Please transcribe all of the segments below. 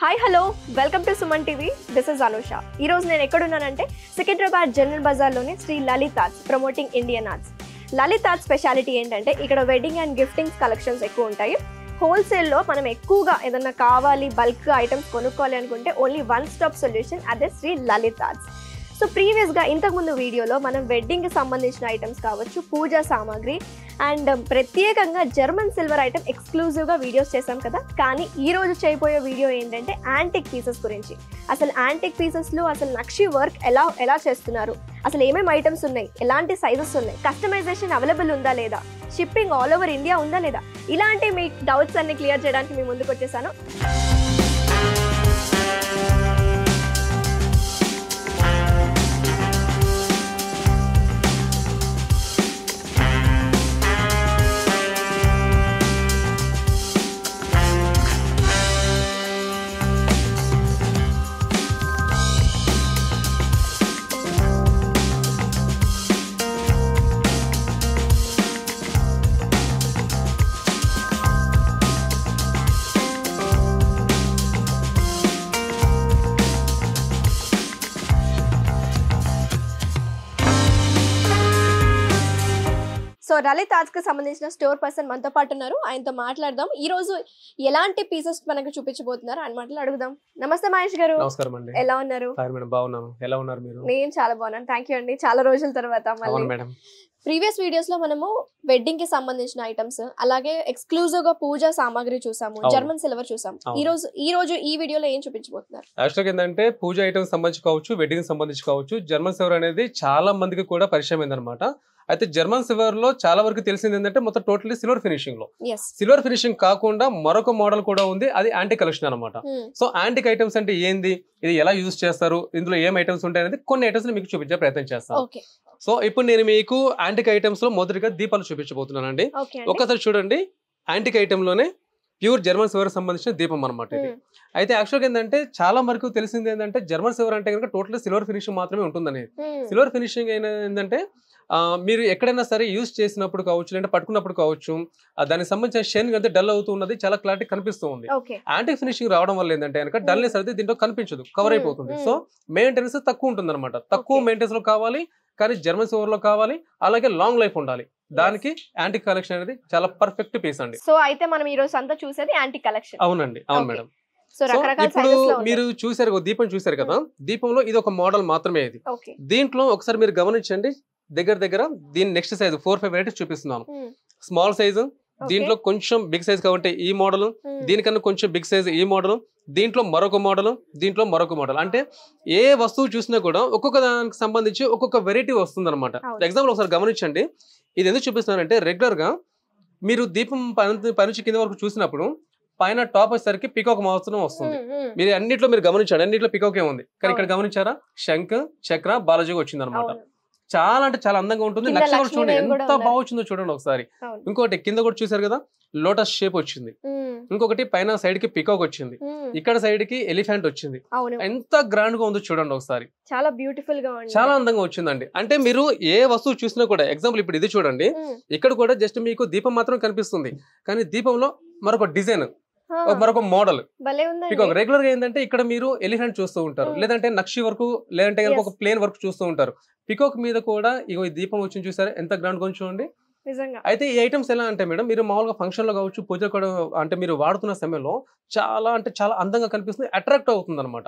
Hi hello welcome to Suman TV. This is Anusha. ఈ రోజు నేను ఎక్కడున్నానంటే సికింద్రాబాద్ జనరల్ బజార్లోని Shri Lalit arts promoting Indian arts. Lalit arts speciality ఏంటంటే ఇక్కడ వెడ్డింగ్ అండ్ గిఫ్టింగ్స్ కలెక్షన్స్ ఎక్కువ ఉంటాయి. హోల్సేల్లో మనం ఎక్కువగా ఏదన్నా కావాలి బల్క్ ఐటమ్స్ కొనుక్కోవాలి అనుకుంటే ఓన్లీ వన్ స్టాప్ సొల్యూషన్ అదే శ్రీ లలిత్ ఆర్ట్స్. సో ప్రీవియస్గా ఇంతకుముందు వీడియోలో మనం వెడ్డింగ్కి సంబంధించిన ఐటమ్స్ కావచ్చు, పూజా సామాగ్రి అండ్ ప్రత్యేకంగా జర్మన్ సిల్వర్ ఐటమ్ ఎక్స్క్లూజివ్గా వీడియోస్ చేసాం కదా. కానీ ఈ రోజు చేయబోయే వీడియో ఏంటంటే యాంటిక్ పీసెస్ గురించి. అసలు యాంటిక్ పీసెస్లో అసలు నక్షి వర్క్ ఎలా చేస్తున్నారు, అసలు ఏమేమి ఐటమ్స్ ఉన్నాయి, ఎలాంటి సైజెస్ ఉన్నాయి, కస్టమైజేషన్ అవైలబుల్ ఉందా లేదా, షిప్పింగ్ ఆల్ ఓవర్ ఇండియా ఉందా లేదా, ఇలాంటి మీ డౌట్స్ అన్ని క్లియర్ చేయడానికి మీ ముందుకు వచ్చేసాను. సో లలిత్ ఆర్ట్స్ కి సంబంధించిన స్టోర్ పర్సన్ మనతో పాటు ఉన్నారు. ఆయనతో మాట్లాడదాం. ఈ రోజు ఎలాంటి పీసెస్ మనకు చూపించబోతున్నారు అని మాటలు అడుగుదాం. నమస్తే మహేష్ గారు. నమస్కారం అండి. ఎలా ఉన్నారు? బాగున్నాను. ఎలా ఉన్నారు మీరు? నేను చాలా బాగున్నాను. థ్యాంక్ యూ అండి. చాలా రోజుల తర్వాత మళ్ళీ ప్రీవియస్ వీడియోస్ లో మనము వెడ్డింగ్ కి సంబంధించిన ఐటమ్స్, అలాగే ఎక్స్క్లూజివ్ గా పూజా సామాగ్రి చూసాము, జర్మన్ సిల్వర్ చూసాము. ఈ రోజు ఈ వీడియోలో ఏం చూపించబోతున్నారు? యాక్చువల్గా ఏంటంటే పూజ ఐటమ్స్ సంబంధించి కావచ్చు, వెడ్డింగ్ సంబంధించి కావచ్చు, జర్మన్ సిల్వర్ అనేది చాలా మందికి కూడా పరిచయం అయిందనమాట. అయితే జర్మన్ సిల్వర్ లో చాలా వరకు తెలిసింది ఏంటంటే మొత్తం టోటల్లీ సిల్వర్ ఫినిషింగ్ లో. సిల్వర్ ఫినిషింగ్ కాకుండా మరొక మోడల్ కూడా ఉంది, అది యాంటిక్ కలెక్షన్ అనమాట. సో యాంటిక్ ఐటమ్స్ అంటే ఏంది, ఇది ఎలా యూజ్ చేస్తారు, ఇందులో ఏం ఐటమ్స్ ఉంటాయి అనేది కొన్ని ఐటమ్స్ మీకు చూపించే ప్రయత్నం చేస్తాను. సో ఇప్పుడు నేను మీకు యాంటిక్ ఐటమ్స్ లో మొదటిగా దీపాలు చూపించబోతున్నానండి. ఒక్కసారి చూడండి, యాంటిక్ ఐటమ్ లోనే ప్యూర్ జర్మన్ సిల్వర్ సంబంధించిన దీపం అనమాట ఇది. అయితే యాక్చువల్గా ఏంటంటే చాలా వరకు తెలిసింది ఏంటంటే జర్మన్ సిల్వర్ అంటే కనుక టోటల్ సిల్వర్ ఫినిషింగ్ మాత్రమే ఉంటుందని. సిల్వర్ ఫినిషింగ్ ఏంటంటే మీరు ఎక్కడైనా సరే యూజ్ చేసినప్పుడు కావచ్చు, లేదంటే పట్టుకున్నప్పుడు కావచ్చు, దానికి సంబంధించిన షైన్ అయితే డల్ అవుతూ ఉన్నది, చాలా క్లారిటీ కనిపిస్తూ ఉంది. యాంటిక్ ఫినిషింగ్ రావడం వల్ల ఏంటంటే కనుక డల్నెస్ అయితే దీంట్లో కనిపించదు, కవర్ అయిపోతుంది. సో మెయింటెనెన్స్ తక్కువ ఉంటుంది అనమాట. తక్కువ మెయింటెనెన్స్ లో కావాలి కానీ జర్మన్ సిల్వర్ లో కావాలి, అలాగే లాంగ్ లైఫ్ ఉండాలి. దానికి యాంటిక్ కలెక్షన్ అనేది చాలా పర్ఫెక్ట్ పీస్ అండి. సో అయితే మనం ఈ రోజు అంతా చూసేది యాంటిక్ కలెక్షన్. అవునండి, అవును మేడం. ఇప్పుడు మీరు చూసారు, దీపం చూసారు కదా, దీపంలో ఇది ఒక మోడల్ మాత్రమే. ఇది దీంట్లో ఒకసారి మీరు గమనించండి, దగ్గర దీని నెక్స్ట్ సైజ్ 4-5 వెరైటీస్ చూపిస్తున్నాను. స్మాల్ సైజు, దీంట్లో కొంచెం బిగ్ సైజ్ కాబట్టి ఈ మోడల్, దీనికన్నా కొంచెం బిగ్ సైజ్ ఈ మోడల్, దీంట్లో మరొక మోడల్, దీంట్లో మరొక మోడల్. అంటే ఏ వస్తువు చూసినా కూడా ఒక్కొక్క దానికి సంబంధించి ఒక్కొక్క వెరైటీ వస్తుంది అనమాట. ఎగ్జాంపుల్ ఒకసారి గమనించండి, ఇది ఎందుకు చూపిస్తున్నానంటే రెగ్యులర్ గా మీరు దీపం పైనుంచి కింద వరకు చూసినప్పుడు పైన టాప్ వచ్చేసరికి పికాక్ మాత్రం వస్తుంది. మీరు అన్నిట్లో మీరు గమనించండి, అన్నిట్లో పికాకే ఉంది. కానీ ఇక్కడ గమనించారా, శంఖ చక్ర బాలాజీ వచ్చింది అనమాట. చాలా అంటే చాలా అందంగా ఉంటుంది. నక్ష కూడా చూడండి ఎంత బాగా వచ్చిందో చూడండి ఒకసారి. ఇంకోటి కింద కూడా చూసారు కదా, లోటస్ షేప్ వచ్చింది. ఇంకొకటి పైన సైడ్ కి పికాక్ వచ్చింది, ఇక్కడ సైడ్ కి ఎలిఫెంట్ వచ్చింది. ఎంత గ్రాండ్ గా ఉందో చూడండి ఒకసారి. చాలా బ్యూటిఫుల్ గా, చాలా అందంగా వచ్చిందండి. అంటే మీరు ఏ వస్తువు చూసినా కూడా, ఎగ్జాంపుల్ ఇప్పుడు ఇది చూడండి, ఇక్కడ కూడా జస్ట్ మీకు దీపం మాత్రం కనిపిస్తుంది, కానీ దీపంలో మరొక డిజైన్, మరొక మోడల్ పికాక్. రెగ్యులర్ గా ఏంటంటే ఇక్కడ మీరు ఎలిఫెంట్ చూస్తూ ఉంటారు, లేదంటే నక్షి వర్క్, లేదంటే ఒక ప్లేన్ వర్క్ చూస్తూ ఉంటారు. పికాక్ మీద కూడా ఇగో ఈ దీపం వచ్చి చూసారు ఎంత గ్రాండ్ గా చూడండి. అయితే ఈ ఐటమ్స్ ఎలా అంటే మేడం, మీరు మామూలుగా ఫంక్షన్ లో కావచ్చు, పూజ కూడా అంటే మీరు వాడుతున్న సమయంలో చాలా అంటే చాలా అందంగా కనిపిస్తుంది, అట్రాక్ట్ అవుతుంది అనమాట.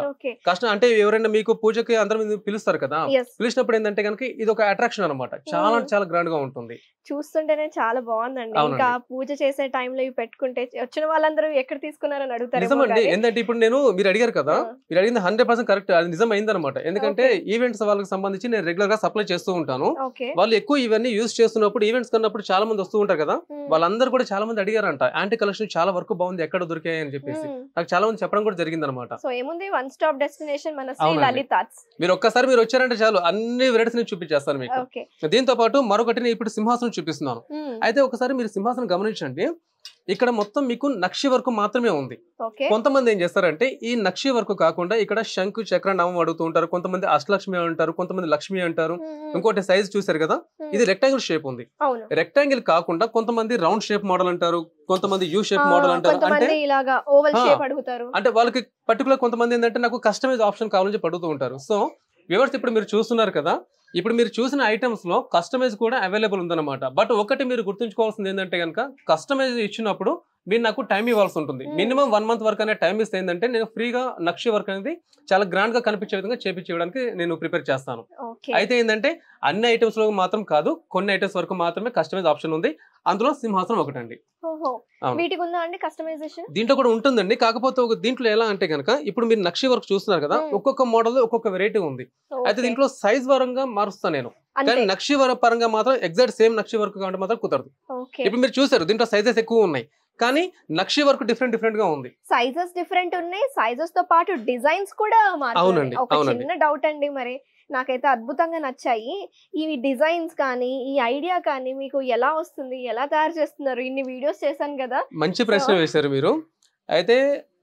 కష్టం అంటే ఎవరైనా మీకు పూజకి అందరూ పిలుస్తారు కదా, పిలిచినప్పుడు ఏంటంటే కనుక ఇది ఒక అట్రాక్షన్ అనమాట. చాలా అంటే చాలా గ్రాండ్ గా ఉంటుంది. చూస్తుంటేనే చాలా బాగుందండి. ఇంకా పూజ చేసే టైంలో ఇవి పెట్టుకుంటే వచ్చిన వాళ్ళందరూ ఎక్కడ తీసుకున్నారని అడుగుతారు. నిజమండి. ఏంటంటే ఇప్పుడు మీరు అడిగారు కదా, మీరు అడిగింది 100% కరెక్ట్, అది నిజం అయిందనమాట. ఎందుకంటే ఈవెంట్స్ వాళ్ళకి సంబంధించి నేను రెగ్యులర్ గా సప్లై చేస్తూ ఉంటాను. వాళ్ళు ఎక్కువ ఇవన్నీ యూజ్ చేస్తున్నప్పుడు, ఈవెంట్స్ కన్నప్పుడు చాలా మంది వస్తూ ఉంటారు కదా, వాళ్ళందరూ కూడా చాలా మంది అడిగారంట, యాంటీ కలెక్షన్ చాలా వరకు బాగుంది, ఎక్కడ దొరికాయి అని చెప్పేసి నాకు చాలా మంది చెప్పడం కూడా జరిగింది అనమాట. సో ఏముంది, వన్ స్టాప్ డెస్టినేషన్ మన శ్రీ లలిత్ ఆర్ట్స్. మీరు ఒక్కసారి మీరు వచ్చారంటే చాలు, అన్ని వెరైటీస్ చూపించేస్తాను మీకు. దీంతో పాటు మరొకటి ఇప్పుడు సింహాసనం చూపిస్తున్నాను. అయితే ఒకసారి మీరు సింహాసనం గమనించండి, ఇక్కడ మొత్తం మీకు నక్షి వర్క్ మాత్రమే ఉంది. ఓకే. కొంతమంది ఏం చేస్తారంటే ఈ నక్షి వర్క్ కాకుండా ఇక్కడ శంకు చక్ర నామం అడుగుతూ ఉంటారు, కొంతమంది అష్టలక్ష్మి అంటారు, కొంతమంది లక్ష్మి అంటారు. ఇంకోటి సైజ్ చూసారు కదా, ఇది రెక్టాంగిల్ షేప్ ఉంది. అవును. రెక్టాంగిల్ కాకుండా కొంతమంది రౌండ్ షేప్ మోడల్ అంటారు, కొంతమంది యూ షేప్ మోడల్ అంటారు. అంటే ఇలాగా ఓవల్ షేప్ అడుగుతారు. అంటే వాళ్ళకి పర్టికులర్ కొంతమంది ఏంటంటే నాకు కస్టమైజ్ ఆప్షన్ కావాలని చెప్పి అడుగుతూ ఉంటారు. సో వ్యూవర్స్ ఇప్పుడు మీరు చూస్తున్నారు కదా, ఇప్పుడు మీరు చూసిన ఐటమ్స్ లో కస్టమైజ్ కూడా అవైలబుల్ ఉందన్నమాట. బట్ ఒకటి మీరు గుర్తుంచుకోవాల్సింది ఏంటంటే కనుక కస్టమైజ్ ఇచ్చినప్పుడు మీరు నాకు టైం ఇవ్వాల్సి ఉంటుంది. మినిమం 1 month వర్క్ అనే టైం ఇస్తే ఏంటంటే నేను ఫ్రీగా నక్షి వర్క్ అనేది చాలా గ్రాండ్ గా కనిపించే విధంగా చేపించడానికి నేను ప్రిపేర్ చేస్తాను. అయితే ఏంటంటే అన్ని ఐటమ్స్ లో మాత్రం కాదు, కొన్ని ఐటమ్స్ వరకు మాత్రమే కస్టమైజ్ ఆప్షన్ ఉంది. అందులో సింహాసనం ఒకటండి. దీంట్లో కూడా ఉంటుందండి. కాకపోతే దీంట్లో ఎలా అంటే కనుక ఇప్పుడు మీరు నక్షి వర్క్ చూస్తున్నారు కదా, ఒక్కొక్క మోడల్ ఒక్కొక్క వెరైటీ ఉంది. అయితే దీంట్లో సైజ్ పరంగా మారుస్తాను నేను, కానీ నక్షి వర్క్ పరంగా మాత్రం ఎగ్జాక్ట్ సేమ్ నక్షి వర్క్ కాబట్టి మాత్రం కుదరదు. ఇప్పుడు మీరు చూసారు దీంట్లో సైజెస్ ఎక్కువ ఉన్నాయి, కానీ నక్షి వర్క్ డిఫరెంట్ గా ఉంది. సైజెస్ డిఫరెంట్ ఉన్నాయి, సైజెస్ తో పాటు డిజైన్స్ కూడా అవునండి. ఒక చిన్న డౌట్ అండి, మరి నాకైతే అద్భుతంగా నచ్చాయి ఈ డిజైన్స్ కానీ ఈ ఐడియా కానీ మీకు ఎలా వస్తుంది, ఎలా తయారు చేస్తున్నారు? ఇన్ని వీడియోస్ చేశాను కదా. మంచి ప్రశ్న వేశారు మీరు. అయితే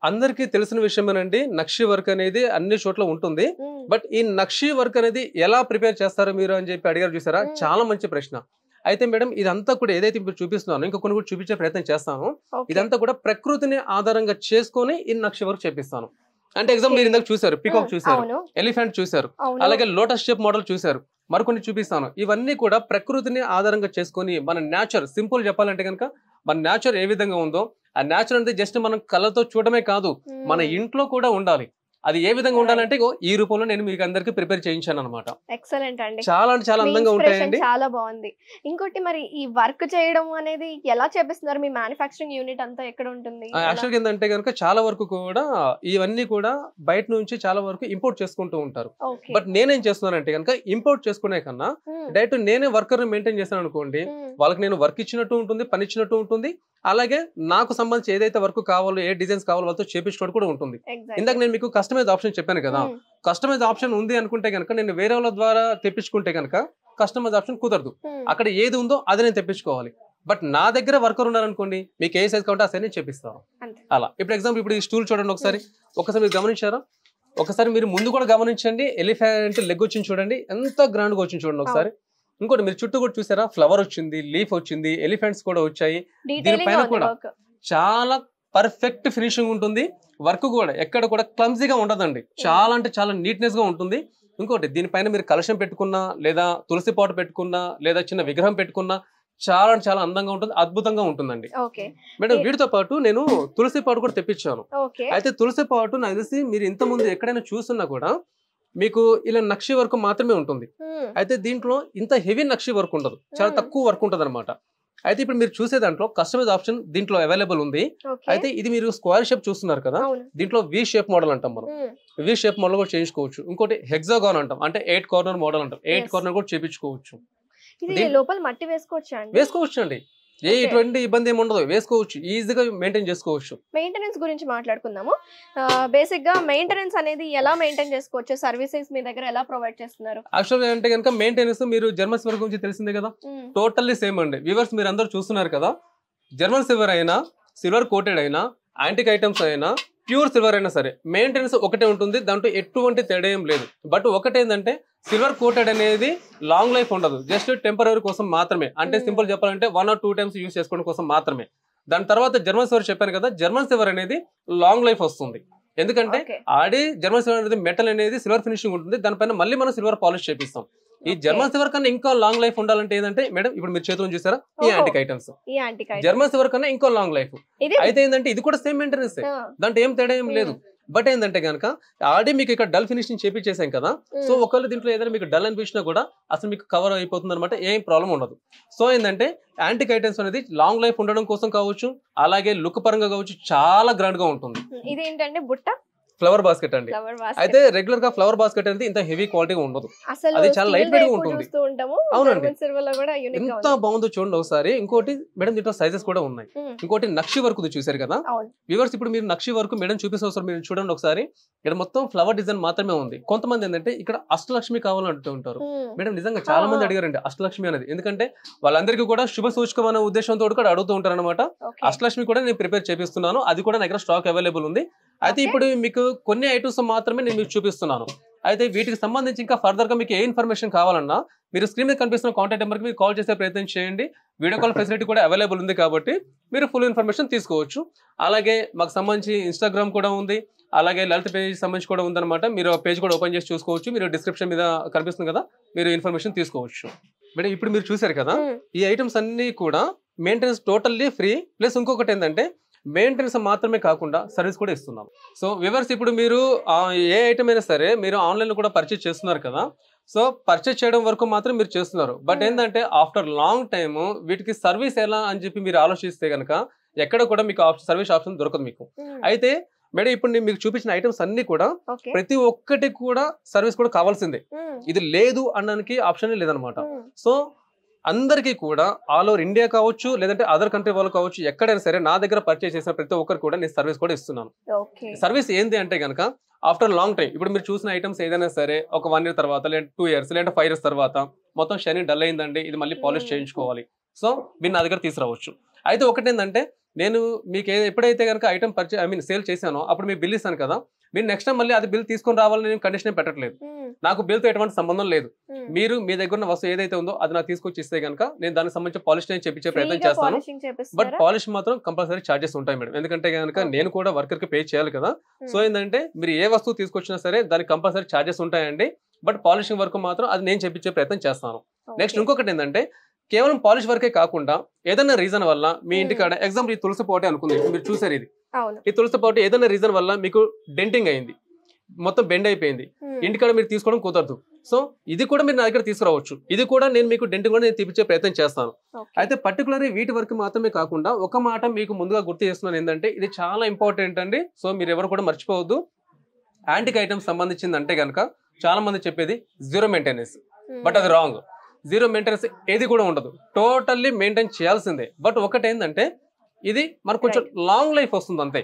అందరికీ తెలిసిన విషయమేనండి, నక్షి వర్క్ అనేది అన్ని చోట్ల ఉంటుంది. బట్ ఈ నక్షి వర్క్ అనేది ఎలా ప్రిపేర్ చేస్తారు మీరు అని చెప్పి అడిగారు చూసారా, చాలా మంచి ప్రశ్న. అయితే మేడం ఇదంతా కూడా ఏదైతే ఇప్పుడు చూపిస్తున్నాను, ఇంకా కొన్ని కూడా చూపించే ప్రయత్నం చేస్తాను. ఇదంతా కూడా ప్రకృతిని ఆధారంగా చేసుకొని ఈ నక్షి వర్క్ చేపిస్తాను. అంటే ఎగ్జాంపుల్ మీరు ఇందాక చూసారు, పికాక్ చూసారు, ఎలిఫెంట్ చూసారు, అలాగే లోటస్ షేప్ మోడల్ చూసారు, మరికొన్ని చూపిస్తాను. ఇవన్నీ కూడా ప్రకృతిని ఆధారంగా చేసుకొని మన నేచర్, సింపుల్ చెప్పాలంటే కనుక మన నేచర్ ఏ విధంగా ఉందో ఆ నేచర్ అనేది జస్ట్ మనం కళ్ళతో చూడమే కాదు, మన ఇంట్లో కూడా ఉండాలి. అది ఏ విధంగా ఉండాలంటే ఈ రూపంలో నేను మీకు అందరికి ప్రిపేర్ చేయించాను అనమాట. ఎక్సలెంట్ అండి, చాలా అంటే చాలా అందంగా ఉంటాయండి. చాలా బాగుంది. ఇంకోటి మరి ఈ వర్క్ చేయడం అనేది ఎలా చేపిస్తున్నారు? మీ మ్యానుఫ్యాక్చరింగ్ యూనిట్ అంతా ఎక్కడ ఉంటుంది? యాక్చువల్గా ఏంటంటే కనుక చాలా వరకు కూడా ఇవన్నీ కూడా బయట నుంచి చాలా వరకు ఇంపోర్ట్ చేసుకుంటూ ఉంటారు. బట్ నేనేం చేస్తున్నానంటే కనుక ఇంపోర్ట్ చేసుకునే కన్నా డైరెక్ట్ నేనే వర్కర్ ని మెయింటైన్ చేస్తాను అనుకోండి, వాళ్ళకి నేను వర్క్ ఇచ్చినట్టు ఉంటుంది, పని ఇచ్చినట్టు ఉంటుంది, అలాగే నాకు సంబంధించి ఏదైతే వర్క్ కావాలో, ఏ డిజైన్స్ కావాలో వాళ్ళతో చేపించుకోవడం కూడా ఉంటుంది. ఇందాక నేను మీకు కస్టమైజ్ ఆప్షన్ చెప్పాను కదా, కస్టమైజ్ ఆప్షన్ ఉంది అనుకుంటే కనుక నేను వేరే వాళ్ళ ద్వారా తెప్పించుకుంటే కనుక కస్టమైజ్ ఆప్షన్ కుదరదు. అక్కడ ఏది ఉందో అది నేను తెప్పించుకోవాలి. బట్ నా దగ్గర వర్కర్ ఉన్నారనుకోండి, మీకు ఏ సైజ్ కావాలంటే ఆ సైజ్ నేను చేపిస్తాను. అలా ఇప్పుడు ఎగ్జాంపుల్ ఇప్పుడు ఈ స్టూల్ చూడండి, ఒకసారి మీరు గమనించారా? ఒకసారి మీరు ముందు కూడా గమనించండి, ఎలిఫెంట్ లెగ్ వచ్చింది చూడండి, ఎంత గ్రాండ్ గా వచ్చింది చూడండి ఒకసారి. ఇంకోటి మీరు చుట్టూ కూడా చూసారా, ఫ్లవర్ వచ్చింది, లీఫ్ వచ్చింది, ఎలిఫెంట్స్ కూడా వచ్చాయి. దీనిపైన కూడా చాలా పర్ఫెక్ట్ ఫినిషింగ్ ఉంటుంది. వర్క్ కూడా ఎక్కడ కూడా క్లమ్జీగా ఉండదండి, చాలా అంటే చాలా నీట్నెస్ గా ఉంటుంది. ఇంకోటి దీనిపైన మీరు కలశం పెట్టుకున్నా, లేదా తులసి పాటు పెట్టుకున్నా, లేదా చిన్న విగ్రహం పెట్టుకున్నా చాలా అంటే చాలా అందంగా ఉంటుంది, అద్భుతంగా ఉంటుందండి. మేడం వీటితో పాటు నేను తులసి పాటు కూడా తెప్పించాను. అయితే తులసి పాటు నాకు తెలిసి మీరు ఇంత ముందు ఎక్కడైనా చూస్తున్నా కూడా మీకు ఇలా నక్షి వర్క్ మాత్రమే ఉంటుంది. అయితే దీంట్లో ఇంత హెవీ నక్షి వర్క్ ఉండదు, చాలా తక్కువ వర్క్ ఉంటుంది అనమాట. అయితే ఇప్పుడు మీరు చూసే దాంట్లో కస్టమైజ్ ఆప్షన్ దీంట్లో అవైలబుల్ ఉంది. అయితే ఇది మీరు స్క్వేర్ షేప్ చూస్తున్నారు కదా, దీంట్లో వి షేప్ మోడల్ అంటాం మనం, వి షేప్ మోడల్ కూడా చేయించుకోవచ్చు. ఇంకోటి హెక్సాగాన్ అంటాం, అంటే 8 కార్నర్ మోడల్ అంటాం, 8 కార్నర్ కూడా చేయించుకోవచ్చు. లోపల మట్టి వేసుకోవచ్చు అండి, ఏ ఇటువంటి ఇబ్బంది ఏమి ఉండదు, వేసుకోవచ్చు, ఈజీగా మెయింటైన్ చేసుకోవచ్చు. మెయింటెనెన్స్ గురించి మాట్లాడుకుందాము. బేసిక్ గా మెయింటెనెన్స్ అనేది ఎలా మెయింటైన్ చేసుకోవచ్చు? సర్వీసెస్ మీ దగ్గర ఎలా ప్రొవైడ్ చేస్తున్నారు? యాక్చువల్గా అంటే కనుక మెయింటెనెన్స్ మీరు జర్మన్ సిల్వర్ గురించి తెలిసిందే కదా, టోటల్లీ సేమ్ అండి. వ్యూవర్స్ మీరు అందరూ చూస్తున్నారు కదా, జర్మన్ సిల్వర్ అయినా, సిల్వర్ కోటెడ్ అయినా, యాంటిక్ ఐటమ్స్ అయినా, ప్యూర్ సిల్వర్ అయినా సరే మెయింటెనెన్స్ ఒకటే ఉంటుంది, దాంట్లో ఎటువంటి తేడా ఏం లేదు. బట్ ఒకటేంటంటే సిల్వర్ కోటెడ్ అనేది లాంగ్ లైఫ్ ఉండదు, జస్ట్ టెంపరరీ కోసం మాత్రమే. అంటే సింపుల్ చెప్పాలంటే 1 or 2 times యూజ్ చేసుకోవడం కోసం మాత్రమే. దాని తర్వాత జర్మన్ సిల్వర్ చెప్పాను కదా, జర్మన్ సిల్వర్ అనేది లాంగ్ లైఫ్ వస్తుంది. ఎందుకంటే ఆడి జర్మన్ సిల్వర్ అనేది మెటల్ అనేది సిల్వర్ ఫినిషింగ్ ఉంటుంది, దానిపైన మళ్ళీ మనం సిల్వర్ పాలిష్ చేపిస్తాం. ఈ జర్మన్ సిల్వర్ కన్నా ఇంకా లాంగ్ లైఫ్ ఉండాలంటే ఏంటంటే మేడం ఇప్పుడు మీరు చేతులను చూసారా, ఈ యాంటిక్ ఐటమ్స్ జర్మన్ సిల్వర్ కన్నా ఇంకో లాంగ్ లైఫ్. అయితే ఏంటంటే ఇది కూడా సేమ్ మెయింటెనెన్స్, దాంట్లో ఏం తేడా ఏం లేదు. బట్ ఏంటంటే కనుక ఆల్రెడీ మీకు ఇక్కడ డల్ ఫినిషింగ్ చేపించేసాం కదా, సో ఒకవేళ దీంట్లో ఏదైనా మీకు డల్ అనిపించినా కూడా అసలు మీకు కవర్ అయిపోతుంది అనమాట, ఏం ప్రాబ్లం ఉండదు. సో ఏంటంటే యాంటిక్ ఐటమ్స్ అనేది లాంగ్ లైఫ్ ఉండడం కోసం కావచ్చు, అలాగే లుక్ పరంగా కావచ్చు, చాలా గ్రాండ్ గా ఉంటుంది. ఇది ఏంటంటే బుట్ట ఫ్లవర్ బాస్కెట్ అండి. అయితే రెగ్యులర్ గా ఫ్లవర్ బాస్కెట్ అనేది ఇంత హెవీ క్వాలిటీగా ఉండదు, అది చాలా లైట్ వెయిట్ గా ఉంటుంది. అవునండి, ఎంత బాగుందో చూడండి ఒకసారి. ఇంకోటి మేడం దీంట్లో సైజెస్ కూడా ఉన్నాయి. ఇంకోటి నక్షి వర్క్ చూసారు కదా వ్యూవర్స్, ఇప్పుడు మీరు నక్షి వర్క్ మేడం చూపిస్తారు, మీరు చూడండి ఒకసారి. ఇక్కడ మొత్తం ఫ్లవర్ డిజైన్ మాత్రమే ఉంది. కొంతమంది ఏంటంటే ఇక్కడ అష్టలక్ష్మి కావాలంటూ ఉంటారు మేడం. నిజంగా చాలా మంది అడిగారండి అష్టలక్ష్మి అనేది, ఎందుకంటే వాళ్ళందరికీ కూడా శుభ సూచకం అనే ఉద్దేశంతో కూడా అడుగుతూ ఉంటారు అనమాట. అష్టలక్ష్మి కూడా నేను ప్రిపేర్ చేపిస్తున్నాను, అది కూడా నా దగ్గర స్టాక్ అవైలబుల్ ఉంది. అయితే ఇప్పుడు మీకు కొన్ని ఐటమ్స్ మాత్రమే నేను మీకు చూపిస్తున్నాను. అయితే వీటికి సంబంధించి ఇంకా ఫర్దర్ గా మీకు ఏ ఇన్ఫర్మేషన్ కావాలన్నా మీరు స్క్రీన్ మీద కనిపిస్తున్న కాంటాక్ట్ నెంబర్కి మీరు కాల్ చేసే ప్రయత్నం చేయండి. వీడియో కాల్ ఫెసిలిటీ కూడా అవైలబుల్ ఉంది కాబట్టి మీరు ఫుల్ ఇన్ఫర్మేషన్ తీసుకోవచ్చు. అలాగే మాకు సంబంధించి ఇన్స్టాగ్రామ్ కూడా ఉంది, అలాగే లలిత పేజ్ సంబంధించి కూడా ఉందన్నమాట. మీరు పేజ్ కూడా ఓపెన్ చేసి చూసుకోవచ్చు. మీరు డిస్క్రిప్షన్ మీద కనిపిస్తుంది కదా, మీరు ఇన్ఫర్మేషన్ తీసుకోవచ్చు. మేడం ఇప్పుడు మీరు చూసారు కదా, ఈ ఐటమ్స్ అన్ని కూడా మెయింటెనెన్స్ టోటల్లీ ఫ్రీ. ప్లస్ ఇంకొకటి ఏంటంటే మెయింటెనెన్స్ మాత్రమే కాకుండా సర్వీస్ కూడా ఇస్తున్నాం. సో వ్యూవర్స్, ఇప్పుడు మీరు ఏ ఐటమ్ అయినా సరే మీరు ఆన్లైన్ లో కూడా పర్చేస్ చేస్తున్నారు కదా, సో పర్చేస్ చేయడం వరకు మాత్రం మీరు చేస్తున్నారు. బట్ ఏంటంటే ఆఫ్టర్ లాంగ్ టైమ్ వీటికి సర్వీస్ ఎలా అని చెప్పి మీరు ఆలోచిస్తే కనుక ఎక్కడ కూడా మీకు సర్వీస్ ఆప్షన్ దొరకదు మీకు. అయితే మేడం ఇప్పుడు నేను మీకు చూపించిన ఐటమ్స్ అన్ని కూడా ప్రతి ఒక్కటి కూడా సర్వీస్ కూడా కావాల్సిందే, ఇది లేదు అనడానికి ఆప్షన్ లేదనమాట. సో అందరికీ కూడా ఆల్ ఓవర్ ఇండియా కావచ్చు, లేదంటే అదర్ కంట్రీ వాళ్ళు కావచ్చు, ఎక్కడైనా సరే నా దగ్గర పర్చేస్ చేసిన ప్రతి ఒక్కరు కూడా నేను సర్వీస్ కూడా ఇస్తున్నాను. సర్వీస్ ఏంటి అంటే కనుక ఆఫ్టర్ లాంగ్ టైం, ఇప్పుడు మీరు చూసిన ఐటమ్స్ ఏదైనా సరే ఒక 1 year తర్వాత, లేదంటే 2 years, లేదంటే 5 years తర్వాత మొత్తం షైనింగ్ డల్ అయిందండి, ఇది మళ్ళీ పాలిష్ చేయించుకోవాలి, సో మీరు నా దగ్గర తీసుకురావచ్చు. అయితే ఒకటి ఏంటంటే నేను మీకు ఎప్పుడైతే కనుక ఐటమ్ సేల్ చేశానో అప్పుడు మీకు బిల్ ఇస్తాను కదా, మీరు నెక్స్ట్ టైం మళ్ళీ అది బిల్ తీసుకొని రావాలని నేను కండిషన్ పెట్టట్లేదు. నాకు బిల్తో ఎటువంటి సంబంధం లేదు. మీరు మీ దగ్గర ఉన్న వస్తువు ఏదైతే ఉందో అది నాకు తీసుకొచ్చి ఇస్తే కనుక నేను దానికి సంబంధించి పాలిష్ చేయించే ప్రయత్నం చేస్తాను. బట్ పాలిష్ మాత్రం కంపల్సరీ చార్జెస్ ఉంటాయి మేడం, ఎందుకంటే కనుక నేను కూడా వర్కర్ కి పే చేయాలి కదా. సో ఏంటంటే మీరు ఏ వస్తువు తీసుకొచ్చినా సరే దానికి కంపల్సరీ చార్జెస్ ఉంటాయండి. బట్ పాలిషింగ్ వర్క్ మాత్రం అది నేను చేయించే ప్రయత్నం చేస్తాను. నెక్స్ట్ ఇంకొకటి ఏంటంటే కేవలం పాలిష్ వర్కే కాకుండా ఏదైనా రీజన్ వల్ల మీ ఇంటికాడ ఎగ్జాంపుల్ ఈ తులసి పోటీ అనుకుంది, మీరు చూసారు ఇది, ఈ తులసి పోటీ ఏదైనా రీజన్ వల్ల మీకు డెంటింగ్ అయింది, మొత్తం బెండ్ అయిపోయింది, ఇంటికాడ మీరు తీసుకోవడం కుదరదు. సో ఇది కూడా మీరు నా దగ్గర తీసుకురావచ్చు. ఇది కూడా నేను మీకు డెంటింగ్ కూడా నేను తీపించే ప్రయత్నం చేస్తాను. అయితే పర్టికులర్ వీటి వరకు మాత్రమే కాకుండా ఒక మాట మీకు ముందుగా గుర్తు చేస్తున్నాను ఏంటంటే ఇది చాలా ఇంపార్టెంట్ అండి. సో మీరు ఎవరు కూడా మర్చిపోవద్దు. యాంటిక్ ఐటమ్స్ సంబంధించింది అంటే కనుక చాలా మంది చెప్పేది జీరో మెయింటెనెన్స్, బట్ అది రాంగ్. జీరో మెయింటెనెన్స్ ఏది కూడా ఉండదు, టోటల్లీ మెయింటైన్ చేయాల్సిందే. బట్ ఒకటి ఏంటంటే ఇది మనకు కొంచెం లాంగ్ లైఫ్ వస్తుంది అంతే.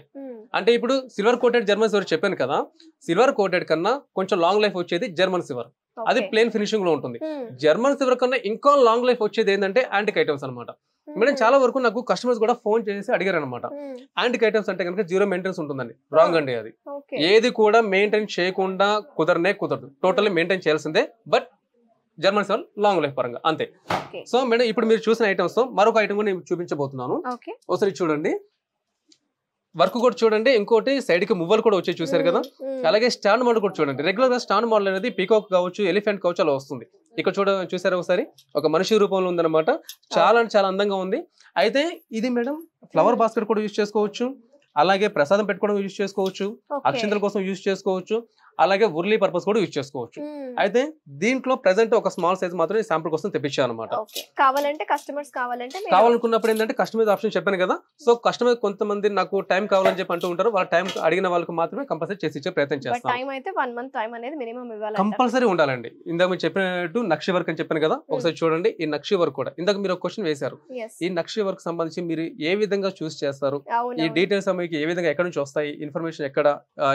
అంటే ఇప్పుడు సిల్వర్ కోటెడ్ జర్మన్ సిల్వర్ చెప్పాను కదా, సిల్వర్ కోటెడ్ కన్నా కొంచెం లాంగ్ లైఫ్ వచ్చేది జర్మన్ సిల్వర్, అది ప్లేన్ ఫినిషింగ్ లో ఉంటుంది. జర్మన్ సిల్వర్ కన్నా ఇంకా లాంగ్ లైఫ్ వచ్చేది ఏంటంటే యాంటిక్ ఐటమ్స్ అనమాట. మేడం చాలా వరకు నాకు కస్టమర్స్ కూడా ఫోన్ చేసి అడిగారు అనమాట, యాంటిక్ ఐటమ్స్ అంటే కనుక జీరో మెయింటెనెన్స్ ఉంటుందండి. రాంగ్ అండి, అది ఏది కూడా మెయింటైన్ చేయకుండా కుదరదు, టోటల్లీ మెయింటైన్ చేయాల్సిందే. But German silver long life పరంగా అంతే. సో మేడం ఇప్పుడు మీరు చూసిన ఐటమ్స్ తో మరొక ఐటమ్ కూడా నేను చూపించబోతున్నాను. ఒకసారి చూడండి, వర్క్ కూడా చూడండి. ఇంకోటి సైడ్ కి మువ్వలు కూడా వచ్చి చూసారు కదా, అలాగే స్టాండ్ మోడల్ కూడా చూడండి. రెగ్యులర్ గా స్టాండ్ మోడల్ అనేది పీకాక్ కావచ్చు, ఎలిఫెంట్ కావచ్చు, అలా వస్తుంది. ఇక్కడ చూసారా ఒకసారి ఒక మనిషి రూపంలో ఉందన్నమాట, చాలా అంటే చాలా అందంగా ఉంది. అయితే ఇది మేడం ఫ్లవర్ బాస్కెట్ కూడా యూజ్ చేసుకోవచ్చు, అలాగే ప్రసాదం పెట్టుకోవడం యూజ్ చేసుకోవచ్చు, అక్షంతల కోసం యూజ్ చేసుకోవచ్చు, అలాగే ఉర్లీ పర్పస్ కూడా యూజ్ చేసుకోవచ్చు. అయితే దీంట్లో ప్రెసెంట్ ఒక స్మాల్ సైజ్ మాత్రం శాంపుల్ కోసం తెప్పించాను అనమాట. కావాలనుకున్నప్పుడు ఏంటంటే కస్టమైజ్ ఆప్షన్ చెప్పాను కదా, సో కస్టమైజ్ కొంతమంది నాకు టైం కావాలని చెప్పి అంటూ ఉంటారు, వాళ్ళ టైం అడిగిన వాళ్ళకి మాత్రమే కంపల్సరీ చేసి ఇచ్చే ప్రయత్నం చేస్తాను. కంపల్సరీ ఉండాలండి. ఇందాక మీరు చెప్పినట్టు నక్షి వర్క్ అని చెప్పాను కదా, ఒకసారి చూడండి. ఈ నక్షి వర్క్ కూడా ఇందాక మీరు ఒక క్వశ్చన్ వేశారు, ఈ నక్షి వర్క్ సంబంధించి మీరు ఏ విధంగా చూస్ చేస్తారు, ఈ డీటెయిల్స్ మీకు ఏ విధంగా ఎక్కడ నుంచి వస్తాయి, ఇన్ఫర్మేషన్ ఎక్కడ,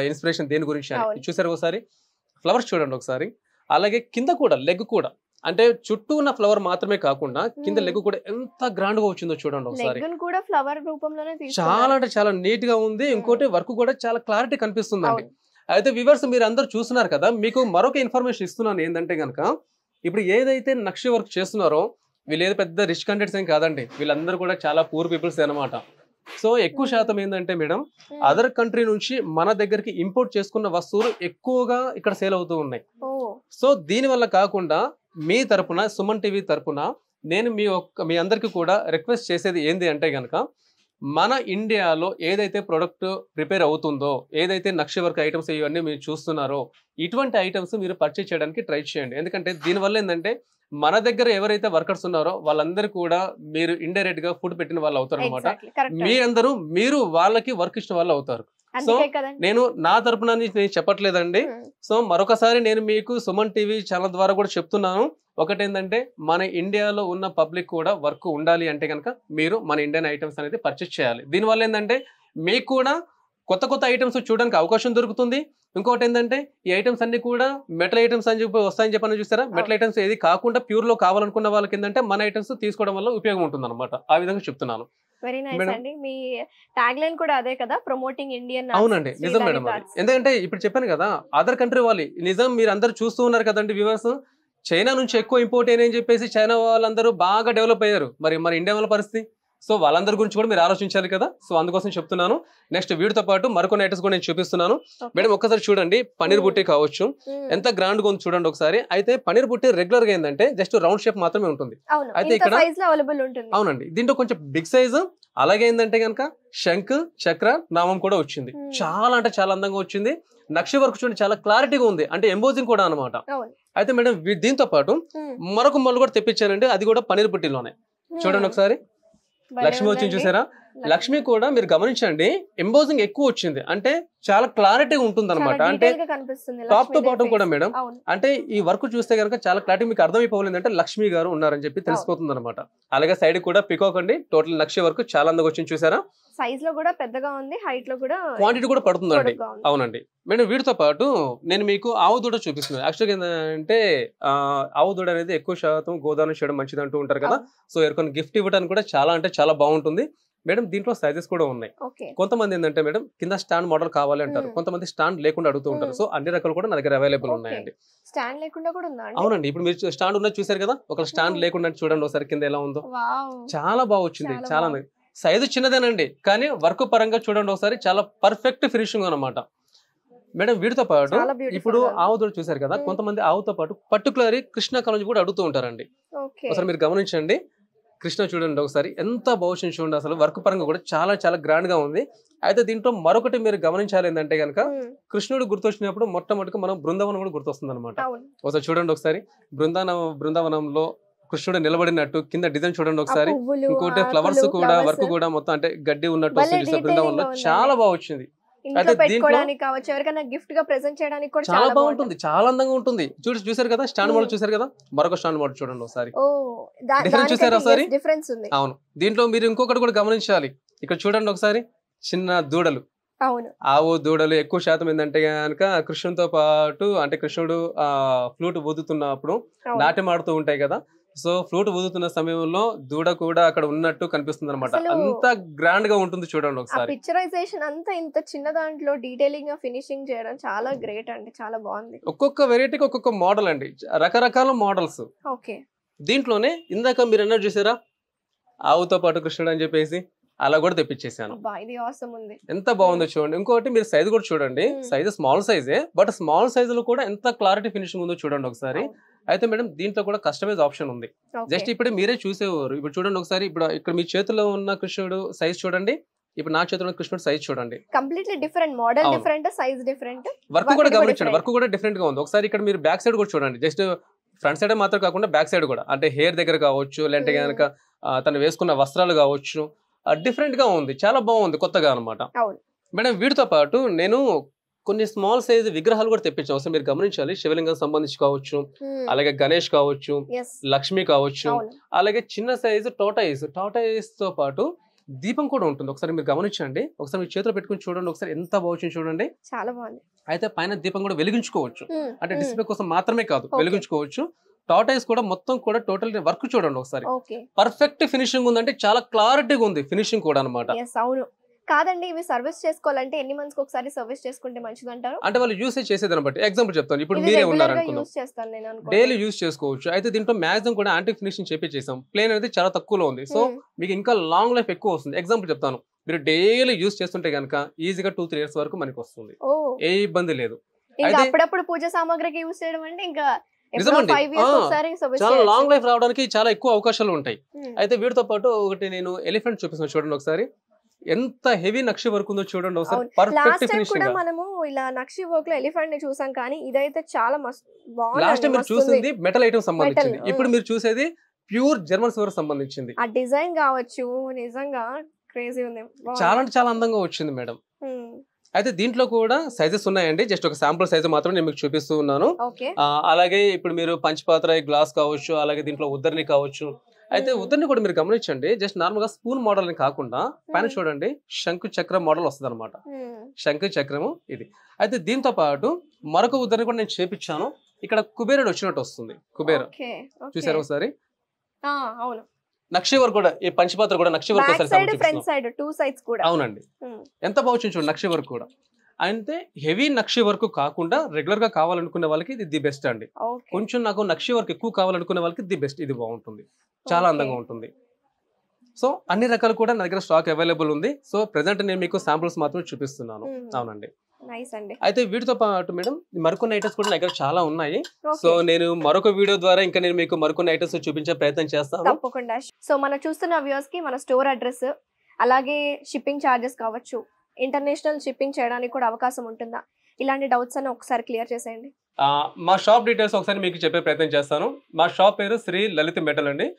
ఇన్స్పిరేషన్ దేని గురించి అని చూసారు. ఒకసారి ఫ్లవర్స్ చూడండి ఒకసారి, అలాగే కింద కూడా లెగ్ కూడా, అంటే చుట్టూ ఉన్న ఫ్లవర్ మాత్రమే కాకుండా కింద లెగ్ కూడా ఎంత గ్రాండ్ గా వచ్చిందో చూడండి ఒకసారి. చాలా అంటే చాలా నీట్ గా ఉంది. ఇంకోటి వర్క్ కూడా చాలా క్లారిటీ కనిపిస్తుందండి. అయితే వ్యూవర్స్ మీరు అందరు చూస్తున్నారు కదా, మీకు మరొక ఇన్ఫర్మేషన్ ఇస్తున్నాను ఏంటంటే కనుక ఇప్పుడు ఏదైతే నక్షి వర్క్ చేస్తున్నారో వీళ్ళు ఏదో పెద్ద రిచ్ కంటెంట్స్ ఏం కాదండి, వీళ్ళందరూ కూడా చాలా పూర్ పీపుల్స్ అనమాట. సో ఎక్కువ శాతం ఏంటంటే మేడం అదర్ కంట్రీ నుంచి మన దగ్గరికి ఇంపోర్ట్ చేసుకున్న వస్తువులు ఎక్కువగా ఇక్కడ సేల్ అవుతూ ఉన్నాయి. సో దీని వల్ల కాకుండా మీ తరపున సుమన్ టీవీ తరపున నేను మీ అందరికి కూడా రిక్వెస్ట్ చేసేది ఏంది అంటే కనుక మన ఇండియాలో ఏదైతే ప్రొడక్ట్ ప్రిపేర్ అవుతుందో, ఏదైతే నక్షి వర్క్ ఐటమ్స్ ఇవన్నీ మీరు చూస్తున్నారో ఇటువంటి ఐటమ్స్ మీరు పర్చేస్ చేయడానికి ట్రై చేయండి. ఎందుకంటే దీనివల్ల ఏంటంటే మన దగ్గర ఎవరైతే వర్కర్స్ ఉన్నారో వాళ్ళందరూ కూడా మీరు ఇండైరెక్ట్ గా ఫుడ్ పెట్టిన వాళ్ళు అవుతారు అనమాట. మీరు వాళ్ళకి వర్క్ ఇచ్చిన వాళ్ళు అవుతారు. సో నేను నా తరపున నేను చెప్పట్లేదండి. సో మరొకసారి నేను మీకు సుమన్ టీవీ ఛానల్ ద్వారా కూడా చెప్తున్నాను. ఒకటేంటంటే మన ఇండియాలో ఉన్న పబ్లిక్ కూడా వర్క్ ఉండాలి అంటే కనుక మీరు మన ఇండియన్ ఐటమ్స్ అనేది పర్చేస్ చేయాలి. దీనివల్ల ఏంటంటే మీకు కూడా కొత్త కొత్త ఐటమ్స్ చూడడానికి అవకాశం దొరుకుతుంది. ఇంకోటి ఏంటంటే ఈ ఐటమ్స్ అన్ని కూడా మెటల్ ఐటమ్స్ అని చెప్పి వస్తాయని చెప్పని చూస్తారా. మెటల్ ఐటమ్స్ ఏది కాకుండా ప్యూర్ లో కావాలనుకున్న వాళ్ళకి ఏంటంటే మన ఐటమ్స్ తీసుకోవడం వల్ల ఉపయోగం ఉంటుంది అనమాట. ఆ విధంగా చెప్తున్నాను. వెరీ నైస్ అండి. మీ ట్యాగ్ లైన్ కూడా అదే కదా, ప్రమోటింగ్ ఇండియన్. అవునండి, నిజం మేడం. ఎందుకంటే ఇప్పుడు చెప్పాను కదా, అదర్ కంట్రీ వాళ్ళు నిజం మీరు అందరు చూస్తూ ఉన్నారు కదండి వ్యూవర్స్. చైనా నుంచి ఎక్కువ ఇంపోర్ట్ అయినాయని చెప్పేసి చైనా వాళ్ళందరూ బాగా డెవలప్ అయ్యారు. మరి ఇండియా వాళ్ళ పరిస్థితి. సో వాళ్ళందరి గురించి కూడా మీరు ఆలోచించాలి కదా. సో అందుకోసం చెప్తున్నాను. నెక్స్ట్ వీటితో పాటు మరికొన్ని ఐటమ్స్ కూడా నేను చూపిస్తున్నాను. మేడం ఒక్కసారి చూడండి, పన్నీర్ బుట్టి కావచ్చు, ఎంత గ్రాండ్ గా ఉంది చూడండి ఒకసారి. అయితే పన్నీర్ బుట్టి రెగ్యులర్ గా ఏంటంటే జస్ట్ రౌండ్ షేప్ మాత్రమే ఉంటుంది. అయితే ఇక్కడ అవునండి, దీంట్లో కొంచెం బిగ్ సైజ్, అలాగే ఏంటంటే కనుక శంఖ్ చక్ర నామం కూడా వచ్చింది. చాలా అంటే చాలా అందంగా వచ్చింది. నక్షి వర్క్ చూడండి, చాలా క్లారిటీగా ఉంది, అంటే ఎంబోజింగ్ కూడా అనమాట. అయితే మేడం దీంతో పాటు మరొక మళ్ళీ కూడా తెప్పించానండి, అది కూడా పన్నీర్ బుట్టిలోనే. చూడండి ఒకసారి, లక్ష్మి వచ్చింది చూసారా. లక్ష్మి కూడా మీరు గమనించండి, ఎంబోజింగ్ ఎక్కువ వచ్చింది, అంటే చాలా క్లారిటీగా ఉంటుంది అనమాట. అంటే టాప్ టు బాటం కూడా మేడం, అంటే ఈ వర్క్ చూస్తే కనుక చాలా క్లారిటీ మీకు అర్థమైపోవాలి అంటే లక్ష్మి గారు ఉన్నారని చెప్పి తెలిసిపోతుంది అనమాట. అలాగే సైడ్ కూడా పికాక్ అండి, టోటల్ నక్షి వర్క్ చాలా అందంగా వచ్చింది చూసారా. సైజ్ లో కూడా పెద్దగా ఉంది, హైట్ లో కూడా క్వాంటిటీ కూడా పడుతుందండి. అవునండి మేడం. వీటితో పాటు నేను మీకు ఆవు దూడ చూపిస్తున్నాను. యాక్చువల్గా ఏంటంటే ఆవు దూడ అనేది ఎక్కువ శాతం గోదావరి చేయడం మంచిది అంటూ ఉంటారు కదా. సో ఎవరికైనా గిఫ్ట్ ఇవ్వడానికి కూడా చాలా అంటే చాలా బాగుంటుంది మేడం. దీంట్లో సైజెస్ కూడా ఉన్నాయి. కొంతమంది ఏంటంటే మేడం కింద స్టాండ్ మోడల్ కావాలి అంటారు, కొంతమంది స్టాండ్ లేకుండా అడుగుతూ ఉంటారు. సో అన్ని రకాలు కూడా నా దగ్గర అవైలబుల్ ఉన్నాయండి. స్టాండ్ లేకుండా కూడా ఉందా? అవునండి, ఇప్పుడు మీరు స్టాండ్ ఉన్నది చూసారు కదా, ఒక స్టాండ్ లేకుండా చూడండి ఒకసారి కింద ఎలా ఉందో. చాలా బాగా వచ్చింది. చాలా సైజు చిన్నదేనండి, కానీ వర్క్ పరంగా చూడండి ఒకసారి, చాలా పర్ఫెక్ట్ ఫినిషింగ్ అనమాట మేడం. వీటితో పాటు ఇప్పుడు ఆవు దూడ చూసారు కదా, కొంతమంది ఆవుతో పాటు పర్టికులర్ కృష్ణ కలర్ కూడా అడుగుతూ ఉంటారండి. ఒకసారి మీరు గమనించండి, కృష్ణ చూడండి ఒకసారి ఎంత బాగుంది చూడండి. అసలు వర్క్ పరంగా కూడా చాలా చాలా గ్రాండ్ గా ఉంది. అయితే దీంట్లో మరొకటి మీరు గమనించాలి ఏంటంటే కనుక, కృష్ణుడు గుర్తొచ్చినప్పుడు మొట్టమొదటిగా మనం బృందావనం కూడా గుర్తొస్తుంది అనమాట. ఒకసారి చూడండి ఒకసారి, బృందావనంలో కృష్ణుడు నిలబడినట్టు కింద డిజైన్ చూడండి ఒకసారి. ఇంకోటి ఫ్లవర్స్ కూడా వర్క్ కూడా మొత్తం అంటే గడ్డి ఉన్నట్టు వస్తుంది బృందావనంలో, చాలా బాగా వచ్చింది. ఇంట్లో పెట్టుకోవడానికి కావచ్చు, ఎవరికైనా గిఫ్ట్ గా ప్రెజెంట్ చేయడానికి కూడా చాలా బాగుంటుంది, చాలా అందంగా ఉంటుంది. చూసారు కదా స్టాండ్ మోడల్ చూసారు కదా, మరొక స్టాండ్ మోడల్ చూడండి ఒకసారి. డిఫరెన్స్ చూసారు ఒకసారి. అవును, దీంట్లో మీరు ఇంకొకటి కూడా గమనించాలి. ఇక్కడ చూడండి ఒకసారి, చిన్న దూడలు. ఆవు దూడలు ఎక్కువ శాతం ఏంటంటే కనుక కృష్ణుడితో పాటు, అంటే కృష్ణుడు ఫ్లూట్ ఊదుతున్నప్పుడు నాట్యం ఆడుతూ ఉంటాయి కదా. సో ఫ్లూట్ ఊదుతున్న సమయంలో దూడ కూడా అక్కడ ఉన్నట్టు కనిపిస్తుంది అనమాట. అంత గ్రాండ్ గా ఉంటుంది చూడండి ఒకసారి. పిక్చరైజేషన్ అంతా ఇంత చిన్న దాంట్లో డీటెయిలింగ్ గా ఫినిషింగ్ చేయడం చాలా గ్రేట్ అండి, చాలా బాగుంది. ఒక్కొక్క వెరైటీకి ఒక్కొక్క మోడల్ అండి, రకరకాల మోడల్స్. ఓకే, దీంట్లోనే ఇందాక మీరు అన్నారు చూసారా, ఆవుతో పాటు కృష్ణుడు అని చెప్పేసి, అలా కూడా తెప్పించేసాను. ఎంత బాగుందో చూడండి. ఇంకోటి మీరు సైజ్ కూడా చూడండి, సైజ్ స్మాల్ సైజే, బట్ స్మాల్ సైజ్ లో కూడా ఎంత క్లారిటీ ఫినిషింగ్ ఉందో చూడండి ఒకసారి. అయితే మేడం దీంట్లో కూడా కస్టమైజ్ ఆప్షన్ ఉంది. జస్ట్ ఇప్పుడు మీరే చూసేవారు. ఇప్పుడు చూడండి ఒకసారి, ఇప్పుడు ఇక్కడ మీ చేతిలో ఉన్న కృష్ణుడు సైజ్ చూడండి, ఇప్పుడు నా చేతిలో కృష్ణుడు సైజ్ చూడండి. Completely different, model different, size different, work కూడా గమనించండి, వర్క్ కూడా డిఫరెంట్ గా ఉంది. ఒకసారి ఇక్కడ మీరు బ్యాక్ సైడ్ కూడా చూడండి, జస్ట్ ఫ్రంట్ సైడ్ మాత్రం కాకుండా బ్యాక్ సైడ్ కూడా, అంటే హెయిర్ దగ్గర కావచ్చు, లేదంటే కనుక తను వేసుకున్న వస్త్రాలు కావచ్చు, డిఫరెంట్ గా ఉంది, చాలా బాగుంది, కొత్తగా అనమాట మేడం. వీటితో పాటు నేను కొన్ని స్మాల్ సైజ్ విగ్రహాలు కూడా తెప్పించాం. అసలు మీరు గమనించాలి, శివలింగం సంబంధించి కావచ్చు, అలాగే గణేష్ కావచ్చు, లక్ష్మి కావచ్చు, అలాగే చిన్న సైజు టాటాయిస్ తో పాటు దీపం కూడా ఉంటుంది. ఒకసారి మీరు గమనించండి, ఒకసారి మీ చేతిలో పెట్టుకుని చూడండి ఒకసారి, ఎంత బాగుంది చూడండి, చాలా బాగుంది. అయితే పైన దీపం కూడా వెలిగించుకోవచ్చు, అంటే డిస్ప్లే కోసం మాత్రమే కాదు, వెలిగించుకోవచ్చు. టాటాయిస్ కూడా మొత్తం కూడా టోటల్ వర్క్ చూడండి ఒకసారి, పర్ఫెక్ట్ ఫినిషింగ్ ఉందంటే చాలా క్లారిటీగా ఉంది ఫినిషింగ్ కూడా అనమాట. కాదండి, ఇవి సర్వీస్ చేసుకోవాలంటే ఎన్ని మంత్స్ ఒకసారి సర్వీస్ చేసుకుంటే మంచిది అంటారు? అంటే వాళ్ళు యూసేజ్ చేసేదాన్ని బట్టి. ఎగ్జాంపుల్ చెప్తాను, ఇప్పుడు మీరే ఉన్నారు అనుకుందాం, డైలీ యూజ్ చేసుకోవచ్చు. అయితే దీంట్లో మ్యాక్సిమం కూడా యాంటీ ఫినిషింగ్ చేసాం, ప్లేన్ అనేది చాలా తక్కువలో ఉంది. సో మీకు ఇంకా లాంగ్ లైఫ్ ఎక్కువ వస్తుంది. ఎగ్జాంపుల్ చెప్తాను, మీరు డైలీ యూజ్ చేస్తుంటే కనుక ఈజీగా 2-3 years వరకు మనకి వస్తుంది, ఏ ఇబ్బంది లేదు. అప్పుడప్పుడు పూజ సామాగ్రికి యూజ్ చేయడం అంటే ఇంకా నిజమండి, చాలా లాంగ్ లైఫ్ రావడానికి చాలా ఎక్కువ అవకాశాలు ఉంటాయి. అయితే వీటితో పాటు ఒకటి నేను ఎలిఫెంట్ చూపిస్తాను చూడండి ఒకసారి, ఎంత హెవీ నక్షి వర్క్ ఉందో చూడండి ఒకసారి, పర్ఫెక్ట్ ఫినిషింగ్. మనము ఇలా నక్షి వర్క్ లో ఎలిఫెంట్ ని చూసాం, కానీ ఇదైతే చాలా బాగుంది. లాస్ట్ టైం మీరు చూసింది మెటల్ ఐటమ్ సంబంధించింది, ఇప్పుడు మీరు చూసేది ప్యూర్ జర్మన్ సిల్వర్ సంబంధించింది. ఆ డిజైన్ కావచ్చు నిజంగా క్రేజీ ఉంది, చాలా అంటే చాలా అందంగా వచ్చింది మేడం. అయితే దీంట్లో కూడా సైజెస్ ఉన్నాయండి. జస్ట్ ఒక శాంపుల్ సైజ్ మాత్రం నేను మీకు చూపిస్తూ ఉన్నాను. అలాగే ఇప్పుడు మీరు పంచపాత్ర గ్లాస్ కావచ్చు, అలాగే దీంట్లో ఉద్దరిని కావచ్చు. అయితే ఉద్దరిని కూడా మీరు గమనించండి, జస్ట్ నార్మల్ గా స్పూన్ మోడల్ అని కాకుండా పైన చూడండి శంకు చక్రం మోడల్ వస్తుంది అనమాట. శంకు చక్రము ఇది. అయితే దీంతో పాటు మరొక ఉద్దరిని కూడా నేను చేపించాను. ఇక్కడ కుబేరుడు వచ్చినట్టు వస్తుంది. కుబేర చూసారు ఒకసారి. నక్షి వర్క్ కూడా ఈ పంచపాత్ర కూడా నక్షి వర్క్ అవునండి. ఎంత బాగుంది చూడండి నక్షి వర్క్ కూడా. అంటే హెవీ నక్షి వర్క్ కాకుండా రెగ్యులర్ గా కావాలనుకునే వాళ్ళకి ఇది ది బెస్ట్ అండి. కొంచెం నాకు నక్షి వర్క్ ఎక్కువ కావాలనుకునే వాళ్ళకి ది బెస్ట్ ఇది బాగుంటుంది, చాలా అందంగా ఉంటుంది. సో అన్ని రకాలు కూడా నా దగ్గర స్టాక్ అవైలబుల్ ఉంది. సో ప్రెసెంట్ నేను మీకు శాంపుల్స్ మాత్రం చూపిస్తున్నాను. అవునండి. అయితే వీటితో పాటు మేడం మరికొన్ని ఐటమ్స్ కూడా నా దగ్గర చాలా ఉన్నాయి. సో నేను మరొక వీడియో ద్వారా ఇంకా నేను మీకు మరికొన్ని ఐటమ్స్ చూపించే ప్రయత్నం చేస్తాను తప్పకుండా. సో మనం చూస్తున్న వ్యూవర్స్ కి మన స్టోర్ అడ్రస్, అలాగే షిప్పింగ్ చార్జెస్ కావచ్చు, ఇంటర్నేషనల్ షిప్పింగ్ చేయడానికి కూడా అవకాశం ఉంటుందా, ఇలాంటి డౌట్స్ అని ఒకసారి క్లియర్ చేసేయండి. మా షాప్ డీటెయిల్స్ ఒకసారి మీకు చెప్పే ప్రయత్నం చేస్తాను. మా షాప్ పేరు శ్రీ లలిత్ మెటల్ అండి.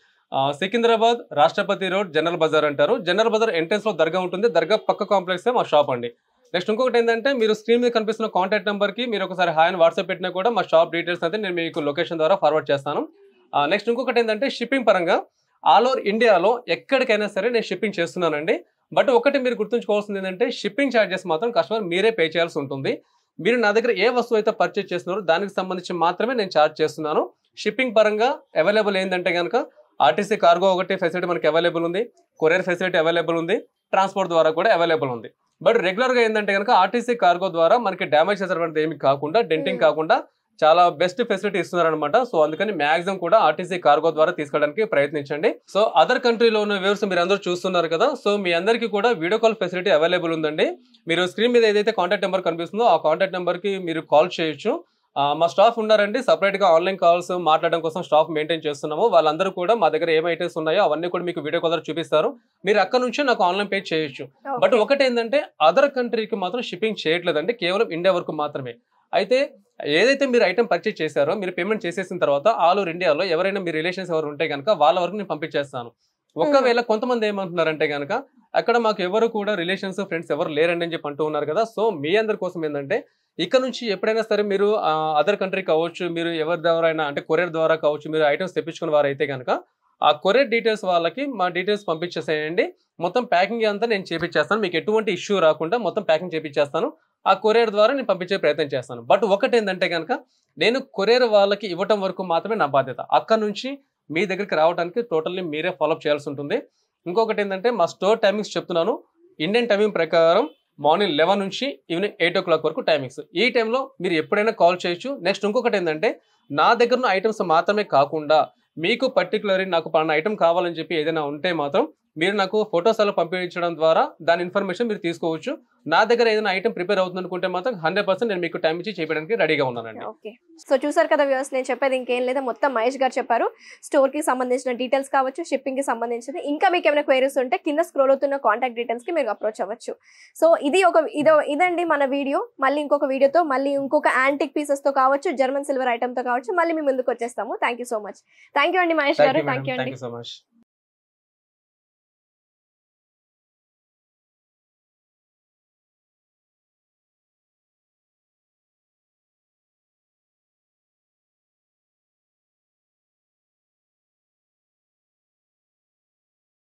సికింద్రాబాద్ రాష్ట్రపతి రోడ్ జనరల్ బజార్ అంటారు. జనరల్ బజార్ ఎంట్రెన్స్ లో దర్గా ఉంటుంది. దర్గా పక్క కాంప్లెక్స్ మా షాప్ అండి. నెక్స్ట్ ఇంకొకటి ఏంటంటే మీరు స్క్రీన్ మీద కనిపిస్తున్న కాంటాక్ట్ నెంబర్ కి మీరు ఒకసారి హాయ్ అని వాట్సాప్ పెట్టినా కూడా మా షాప్ డీటెయిల్స్ అయితే నేను మీకు లొకేషన్ ద్వారా ఫార్వర్డ్ చేస్తాను. నెక్స్ట్ ఇంకొకటి ఏంటంటే షిప్పింగ్ పరంగా ఆల్ ఓవర్ ఇండియాలో ఎక్కడికైనా సరే నేను షిప్పింగ్ చేస్తున్నానండి. బట్ ఒకటి మీరు గుర్తుంచుకోవాల్సింది ఏంటంటే షిప్పింగ్ ఛార్జెస్ మాత్రం కస్టమర్ మీరే పే చేయాల్సి ఉంటుంది. మీరు నా దగ్గర ఏ వస్తువు అయితే పర్చేజ్ చేస్తున్నారో దానికి సంబంధించి మాత్రమే నేను ఛార్జ్ చేస్తున్నాను. షిప్పింగ్ పరంగా అవైలబుల్ ఏంటంటే కనుక ఆర్టీసీ కార్గో ఒకటి ఫెసిలిటీ మనకి అవైలబుల్ ఉంది, కొరియర్ ఫెసిలిటీ అవైలబుల్ ఉంది, ట్రాన్స్పోర్ట్ ద్వారా కూడా అవైలబుల్ ఉంది. బట్ రెగ్యులర్ గా ఏంటంటే కనుక ఆర్టీసీ కార్గో ద్వారా మనకి డ్యామేజ్ చేసేటువంటి ఏమి కాకుండా, డెంటింగ్ కాకుండా చాలా బెస్ట్ ఫెసిలిటీ ఇస్తున్నారనమాట. సో అందుకని మాక్సిమం కూడా ఆర్టీసీ కార్గో ద్వారా తీసుకోవడానికి ప్రయత్నించండి. సో అదర్ కంట్రీలో ఉన్న వ్యూవర్స్ మీరు అందరూ చూస్తున్నారు కదా, సో మీ అందరికీ కూడా వీడియో కాల్ ఫెసిలిటీ అవైలబుల్ ఉందండి. మీరు స్క్రీన్ మీద ఏదైతే కాంటాక్ట్ నెంబర్ కనిపిస్తుందో ఆ కాంటాక్ట్ నెంబర్ కి మీరు కాల్ చేయొచ్చు. మా స్టాఫ్ ఉన్నారండి, సపరేట్ గా ఆన్లైన్ కాల్స్ మాట్లాడడం కోసం స్టాఫ్ మెయింటైన్ చేస్తున్నాము. వాళ్ళందరూ కూడా మా దగ్గర ఏం ఐటమ్స్ ఉన్నాయో అవన్నీ కూడా మీకు వీడియో కాల్ చూపిస్తారు. మీరు అక్కడ నుంచి నాకు ఆన్లైన్ పే చేయొచ్చు. బట్ ఒకటి ఏంటంటే అదర్ కంట్రీకి మాత్రం షిప్పింగ్ చేయట్లేదండి, కేవలం ఇండియా వరకు మాత్రమే. అయితే ఏదైతే మీరు ఐటమ్ పర్చేజ్ చేశారో మీరు పేమెంట్ చేసేసిన తర్వాత ఆల్ ఓవర్ ఇండియాలో ఎవరైనా మీ రిలేషన్స్ ఎవరు ఉంటే కనుక వాళ్ళ వరకు నేను పంపించేస్తాను. ఒకవేళ కొంతమంది ఏమంటున్నారంటే కనుక అక్కడ మాకు ఎవరు కూడా రిలేషన్స్ ఫ్రెండ్స్ ఎవరు లేరండి అని చెప్పి అంటూ ఉన్నారు కదా. సో మీ అందరి కోసం ఏంటంటే ఇక్కడ నుంచి ఎప్పుడైనా సరే మీరు అదర్ కంట్రీ కావచ్చు, మీరు ఎవరి ద్వారా అంటే కొరియర్ ద్వారా కావచ్చు, మీరు ఐటమ్స్ తెప్పించుకున్న వారు అయితే కనుక ఆ కొరియర్ డీటెయిల్స్ వాళ్ళకి మా డీటెయిల్స్ పంపించేసేయండి. మొత్తం ప్యాకింగ్ అంతా నేను చేపించేస్తాను. మీకు ఎటువంటి ఇష్యూ రాకుండా మొత్తం ప్యాకింగ్ చేపించేస్తాను. ఆ కొరియర్ ద్వారా నేను పంపించే ప్రయత్నం చేస్తాను. బట్ ఒకటి ఏంటంటే కనుక నేను కొరియర్ వాళ్ళకి ఇవ్వటం వరకు మాత్రమే నా బాధ్యత. అక్కడ నుంచి మీ దగ్గరికి రావడానికి టోటల్లీ మీరే ఫాలోఅప్ చేయాల్సి ఉంటుంది. ఇంకొకటి ఏంటంటే మా స్టోర్ టైమింగ్స్ చెప్తున్నాను. ఇండియన్ టైమింగ్ ప్రకారం మార్నింగ్ 11 నుంచి ఈవినింగ్ 8 o'clock వరకు టైమింగ్స్. ఈ టైంలో మీరు ఎప్పుడైనా కాల్ చేయొచ్చు. నెక్స్ట్ ఇంకొకటి ఏంటంటే నా దగ్గర ఉన్న ఐటమ్స్ మాత్రమే కాకుండా మీకు పర్టికులర్ నాకు పలానా ఐటమ్ కావాలని చెప్పి ఏదైనా ఉంటే మాత్రం మీరు నాకు ఫొటోస్ అలా పంపించడం ద్వారా దాని ఇన్ఫర్మేషన్ మీరు తీసుకోవచ్చు. నా దగ్గర ఏదైనా ఐటమ్ ప్రిపేర్ అవుతుంది అనుకుంటే మాత్రం 100% నేను మీకు టైం ఇచ్చి చేయడానికి రెడీగా ఉన్నానండి. ఓకే, సో చూసారు కదా వ్యూవర్స్, నేను చెప్పేది ఇంకేం లేదా, మొత్తం మహేష్ గారు చెప్పారు. స్టోర్ కి సంబంధించిన డీటెయిల్స్ కావచ్చు, షిప్పింగ్ కి సంబంధించింది. ఇంకా మీకు ఏమైనా క్వైరీస్ ఉంటే కింద స్క్రోల్ అవుతున్న కాంటాక్ట్ డీటెయిల్స్ కి మీరు అప్రోచ్ అవ్వచ్చు. సో ఇదండి మన వీడియో. మళ్ళీ ఇంకొక వీడియోతో, మళ్ళీ ఇంకొక యాంటిక్ పీసెస్ తో కావచ్చు, జర్మన్ సిల్వర్ ఐటమ్ తో కావచ్చు, మళ్ళీ మీ ముందుకు వచ్చేస్తాము. Thank you so much. Thank you అండి మహేష్ గారు. థ్యాంక్ యూ అండి.